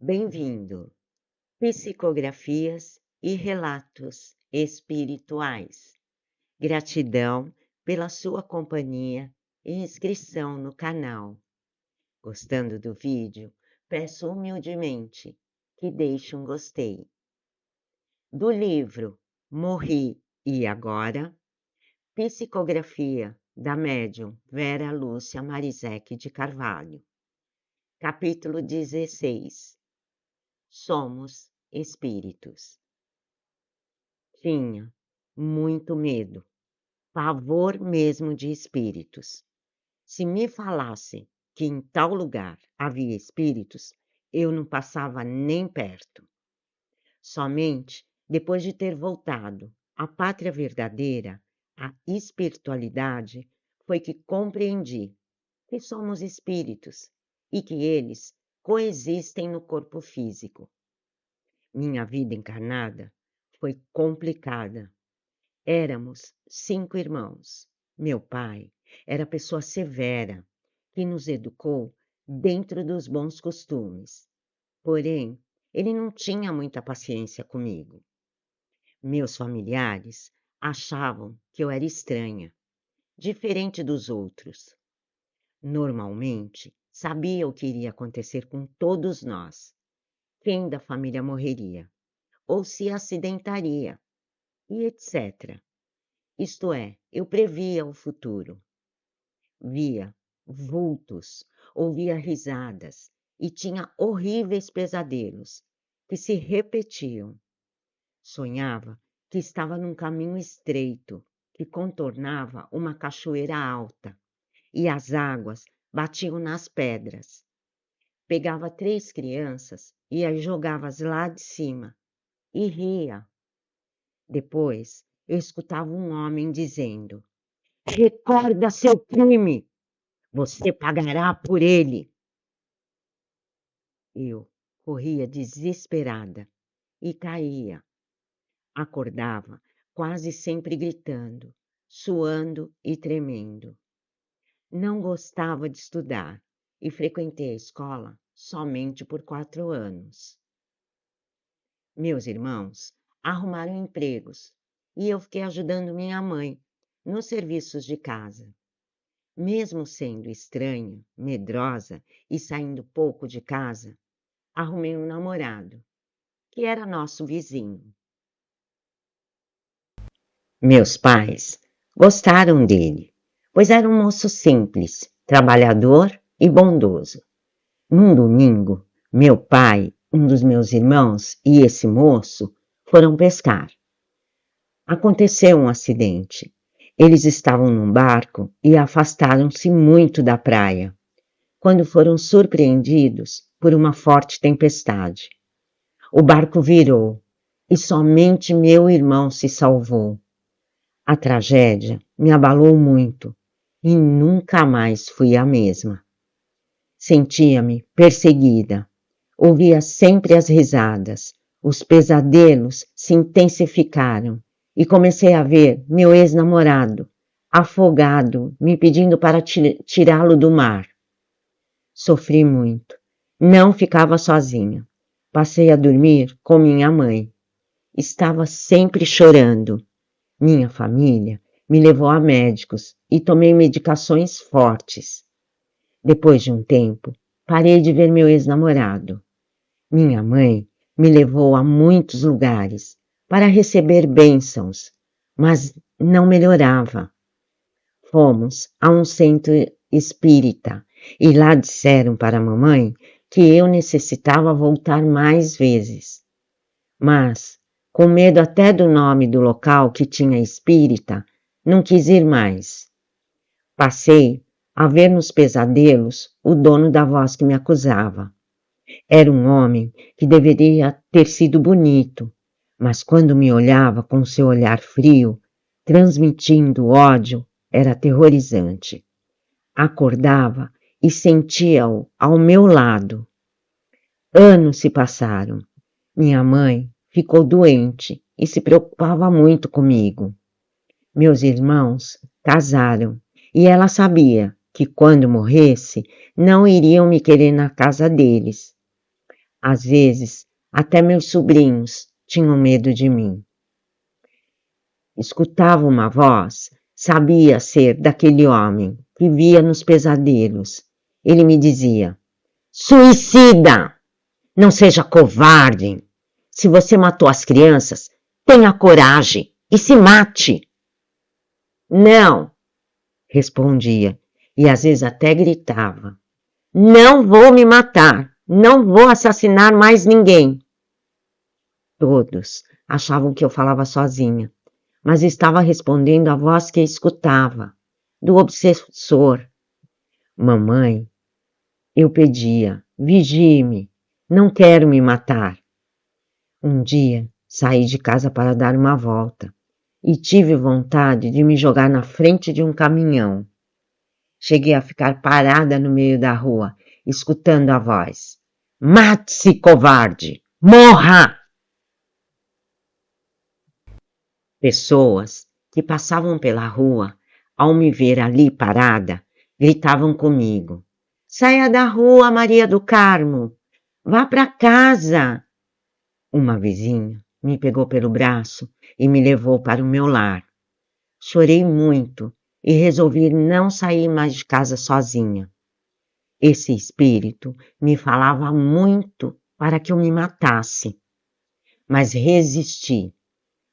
Bem-vindo! Psicografias e relatos espirituais. Gratidão pela sua companhia e inscrição no canal. Gostando do vídeo, peço humildemente que deixe um gostei. Do livro Morri e Agora, Psicografia da médium Vera Lúcia Marizek de Carvalho. Capítulo 16. Somos espíritos. Tinha muito medo, pavor mesmo de espíritos. Se me falassem que em tal lugar havia espíritos, eu não passava nem perto. Somente depois de ter voltado à pátria verdadeira, a espiritualidade, foi que compreendi que somos espíritos e que eles coexistem no corpo físico. Minha vida encarnada foi complicada. Éramos 5 irmãos. Meu pai era pessoa severa, que nos educou dentro dos bons costumes. Porém, ele não tinha muita paciência comigo. Meus familiares achavam que eu era estranha, diferente dos outros. Normalmente, sabia o que iria acontecer com todos nós. Quem da família morreria, ou se acidentaria, e etc. Isto é, eu previa o futuro. Via vultos, ouvia risadas e tinha horríveis pesadelos que se repetiam. Sonhava que estava num caminho estreito que contornava uma cachoeira alta e as águas batiam nas pedras. Pegava 3 crianças e as jogava lá de cima e ria. Depois eu escutava um homem dizendo: "Recorda seu crime! Você pagará por ele!" Eu corria desesperada e caía. Acordava quase sempre gritando, suando e tremendo. Não gostava de estudar e frequentei a escola somente por 4 anos. Meus irmãos arrumaram empregos e eu fiquei ajudando minha mãe nos serviços de casa. Mesmo sendo estranha, medrosa e saindo pouco de casa, arrumei um namorado, que era nosso vizinho. Meus pais gostaram dele, pois era um moço simples, trabalhador e bondoso. Num domingo, meu pai, um dos meus irmãos e esse moço foram pescar. Aconteceu um acidente. Eles estavam num barco e afastaram-se muito da praia, quando foram surpreendidos por uma forte tempestade. O barco virou e somente meu irmão se salvou. A tragédia me abalou muito e nunca mais fui a mesma. Sentia-me perseguida. Ouvia sempre as risadas. Os pesadelos se intensificaram e comecei a ver meu ex-namorado, afogado, me pedindo para tirá-lo do mar. Sofri muito. Não ficava sozinha. Passei a dormir com minha mãe. Estava sempre chorando. Minha família me levou a médicos e tomei medicações fortes. Depois de um tempo, parei de ver meu ex-namorado. Minha mãe me levou a muitos lugares para receber bênçãos, mas não melhorava. Fomos a um centro espírita e lá disseram para a mamãe que eu necessitava voltar mais vezes. Mas, com medo até do nome do local que tinha espírita, não quis ir mais. Passei a ver nos pesadelos o dono da voz que me acusava. Era um homem que deveria ter sido bonito, mas quando me olhava com seu olhar frio, transmitindo ódio, era aterrorizante. Acordava e sentia-o ao meu lado. Anos se passaram. Minha mãe ficou doente e se preocupava muito comigo. Meus irmãos casaram e ela sabia que quando morresse não iriam me querer na casa deles. Às vezes, até meus sobrinhos tinham medo de mim. Escutava uma voz, sabia ser daquele homem que via nos pesadelos. Ele me dizia: suicida! Não seja covarde! Se você matou as crianças, tenha coragem e se mate! Não! Respondia, e às vezes até gritava: não vou me matar! Não vou assassinar mais ninguém! Todos achavam que eu falava sozinha, mas estava respondendo à voz que escutava, do obsessor. Mamãe, eu pedia, vigie-me, não quero me matar. Um dia saí de casa para dar uma volta e tive vontade de me jogar na frente de um caminhão. Cheguei a ficar parada no meio da rua, escutando a voz: mate-se, covarde! Morra! Pessoas que passavam pela rua, ao me ver ali parada, gritavam comigo: saia da rua, Maria do Carmo! Vá para casa! Uma vizinha me pegou pelo braço e me levou para o meu lar. Chorei muito e resolvi não sair mais de casa sozinha. Esse espírito me falava muito para que eu me matasse, mas resisti.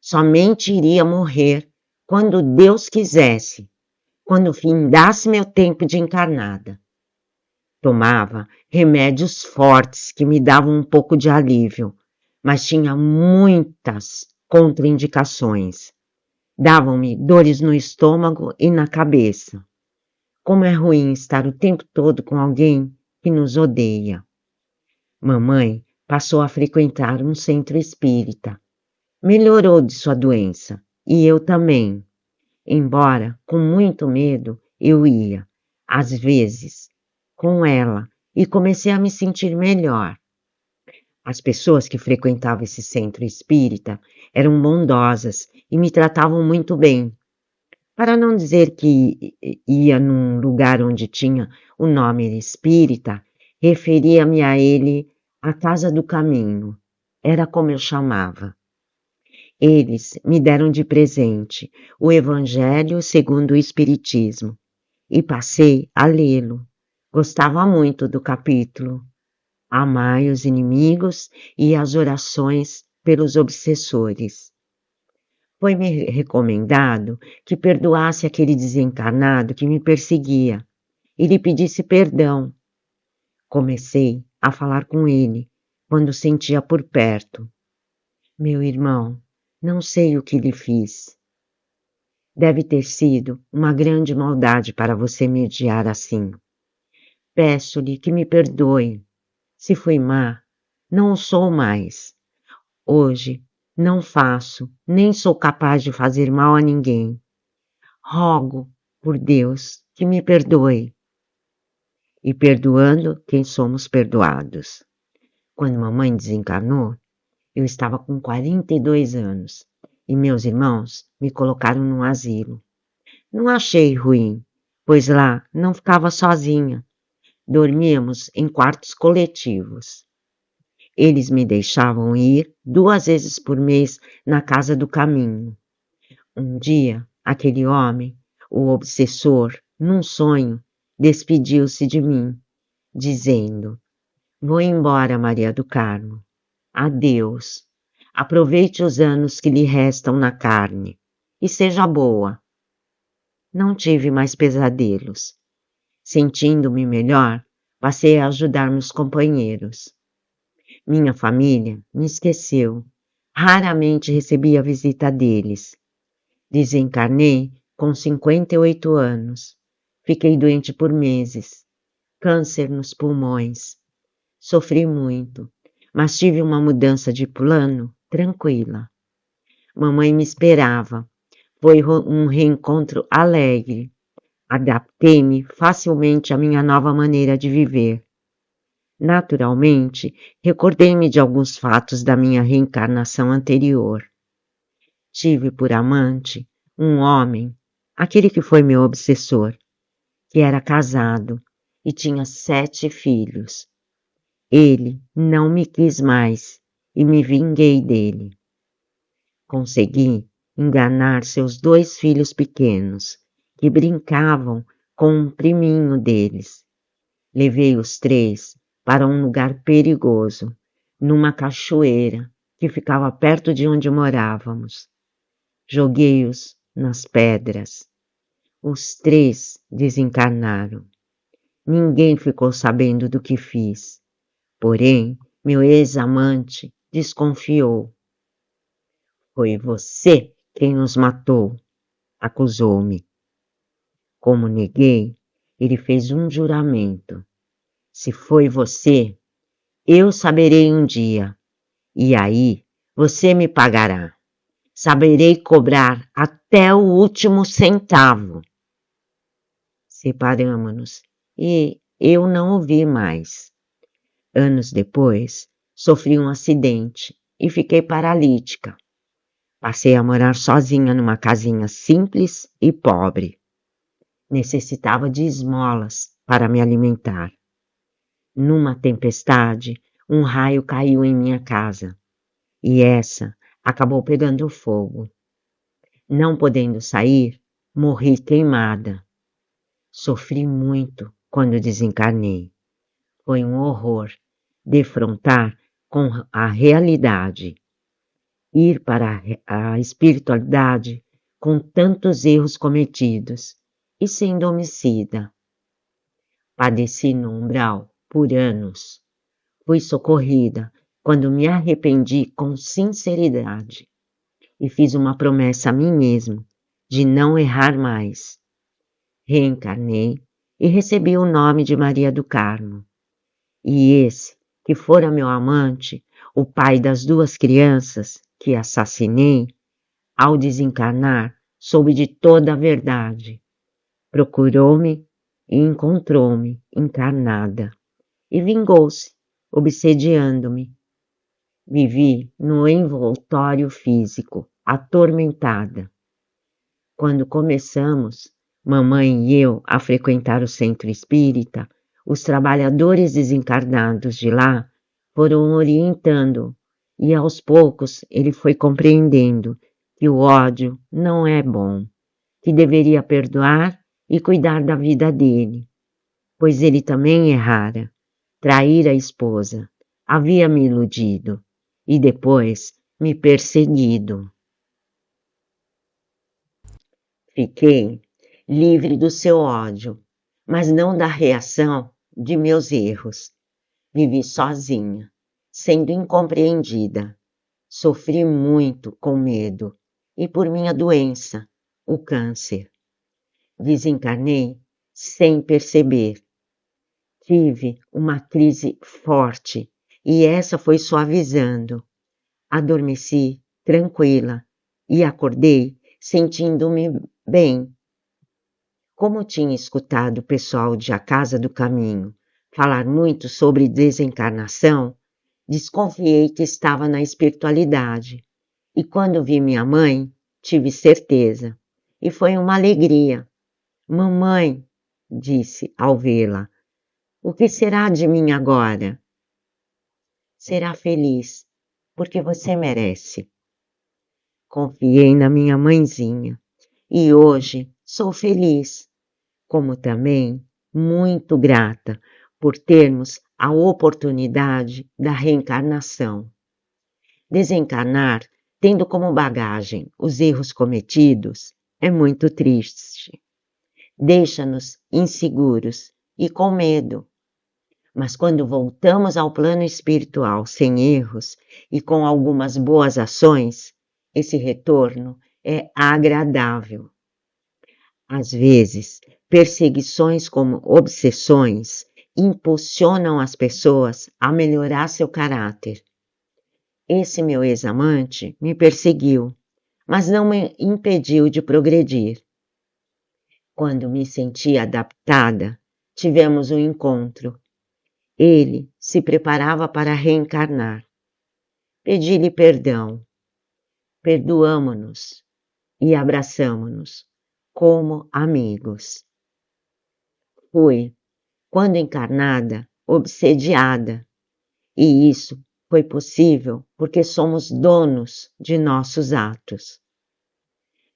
Somente iria morrer quando Deus quisesse, quando findasse meu tempo de encarnada. Tomava remédios fortes que me davam um pouco de alívio, mas tinha muitas contraindicações. Davam-me dores no estômago e na cabeça. Como é ruim estar o tempo todo com alguém que nos odeia. Mamãe passou a frequentar um centro espírita. Melhorou de sua doença, e eu também. Embora com muito medo, eu ia, às vezes, com ela, e comecei a me sentir melhor. As pessoas que frequentavam esse centro espírita eram bondosas e me tratavam muito bem. Para não dizer que ia num lugar onde tinha o nome espírita, referia-me a ele a Casa do Caminho. Era como eu chamava. Eles me deram de presente o Evangelho segundo o Espiritismo e passei a lê-lo. Gostava muito do capítulo Amai os inimigos e as orações pelos obsessores. Foi-me recomendado que perdoasse aquele desencarnado que me perseguia e lhe pedisse perdão. Comecei a falar com ele quando sentia por perto. Meu irmão, não sei o que lhe fiz. Deve ter sido uma grande maldade para você me odiar assim. Peço-lhe que me perdoe. Se fui má, não o sou mais. Hoje não faço, nem sou capaz de fazer mal a ninguém. Rogo, por Deus, que me perdoe. E perdoando quem somos perdoados. Quando mamãe desencarnou, eu estava com 42 anos e meus irmãos me colocaram num asilo. Não achei ruim, pois lá não ficava sozinha. Dormíamos em quartos coletivos. Eles me deixavam ir 2 vezes por mês na Casa do Caminho. Um dia, aquele homem, o obsessor, num sonho, despediu-se de mim, dizendo: vou embora, Maria do Carmo. Adeus. Aproveite os anos que lhe restam na carne e seja boa. Não tive mais pesadelos. Sentindo-me melhor, passei a ajudar meus companheiros. Minha família me esqueceu. Raramente recebi a visita deles. Desencarnei com 58 anos. Fiquei doente por meses. Câncer nos pulmões. Sofri muito, mas tive uma mudança de plano tranquila. Mamãe me esperava. Foi um reencontro alegre. Adaptei-me facilmente à minha nova maneira de viver. Naturalmente, recordei-me de alguns fatos da minha reencarnação anterior. Tive por amante um homem, aquele que foi meu obsessor, que era casado e tinha 7 filhos. Ele não me quis mais e me vinguei dele. Consegui enganar seus 2 filhos pequenos, que brincavam com um priminho deles. Levei os 3 para um lugar perigoso, numa cachoeira que ficava perto de onde morávamos. Joguei-os nas pedras. Os 3 desencarnaram. Ninguém ficou sabendo do que fiz. Porém, meu ex-amante desconfiou. Foi você quem nos matou, acusou-me. Como neguei, ele fez um juramento. Se foi você, eu saberei um dia, e aí você me pagará. Saberei cobrar até o último centavo. Separamo-nos e eu não o vi mais. Anos depois, sofri um acidente e fiquei paralítica. Passei a morar sozinha numa casinha simples e pobre. Necessitava de esmolas para me alimentar. Numa tempestade, um raio caiu em minha casa e essa acabou pegando fogo. Não podendo sair, morri queimada. Sofri muito quando desencarnei. Foi um horror defrontar com a realidade. Ir para a espiritualidade com tantos erros cometidos e sendo homicida. Padeci no umbral por anos. Fui socorrida quando me arrependi com sinceridade e fiz uma promessa a mim mesmo de não errar mais. Reencarnei e recebi o nome de Maria do Carmo. E esse, que fora meu amante, o pai das 2 crianças que assassinei, ao desencarnar, soube de toda a verdade. Procurou-me e encontrou-me encarnada. E vingou-se, obsediando-me. Vivi no envoltório físico, atormentada. Quando começamos, mamãe e eu, a frequentar o centro espírita, os trabalhadores desencarnados de lá foram orientando e aos poucos ele foi compreendendo que o ódio não é bom, que deveria perdoar e cuidar da vida dele, pois ele também errara, traíra a esposa, havia me iludido e depois me perseguido. Fiquei livre do seu ódio, mas não da reação de meus erros. Vivi sozinha, sendo incompreendida. Sofri muito com medo e por minha doença, o câncer. Desencarnei sem perceber. Tive uma crise forte e essa foi suavizando. Adormeci tranquila e acordei sentindo-me bem. Como tinha escutado o pessoal de A Casa do Caminho falar muito sobre desencarnação, desconfiei que estava na espiritualidade. E quando vi minha mãe, tive certeza. E foi uma alegria. Mamãe, disse ao vê-la, o que será de mim agora? Será feliz, porque você merece. Confiei na minha mãezinha e hoje sou feliz, como também muito grata por termos a oportunidade da reencarnação. Desencarnar, tendo como bagagem os erros cometidos, é muito triste. Deixa-nos inseguros e com medo. Mas quando voltamos ao plano espiritual sem erros e com algumas boas ações, esse retorno é agradável. Às vezes, perseguições como obsessões impulsionam as pessoas a melhorar seu caráter. Esse meu ex-amante me perseguiu, mas não me impediu de progredir. Quando me senti adaptada, tivemos um encontro. Ele se preparava para reencarnar. Pedi-lhe perdão. Perdoamo-nos e abraçamo-nos como amigos. Fui, quando encarnada, obsediada. E isso foi possível porque somos donos de nossos atos.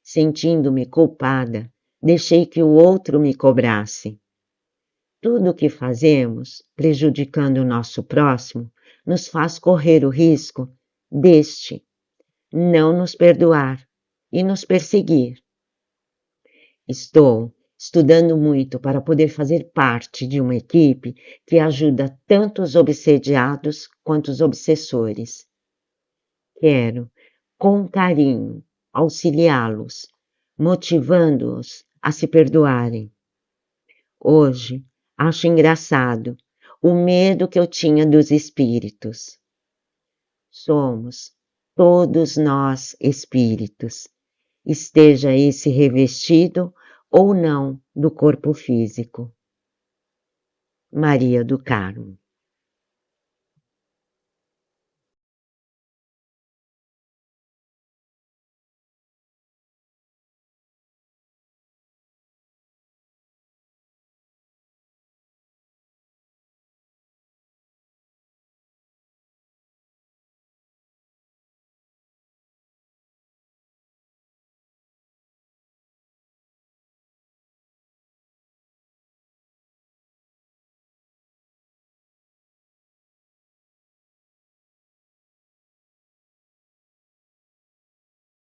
Sentindo-me culpada, deixei que o outro me cobrasse. Tudo o que fazemos, prejudicando o nosso próximo, nos faz correr o risco deste não nos perdoar e nos perseguir. Estou estudando muito para poder fazer parte de uma equipe que ajuda tanto os obsediados quanto os obsessores. Quero, com carinho, auxiliá-los, motivando-os a se perdoarem. Hoje, acho engraçado o medo que eu tinha dos espíritos. Somos todos nós espíritos, esteja esse revestido ou não do corpo físico. Maria do Carmo.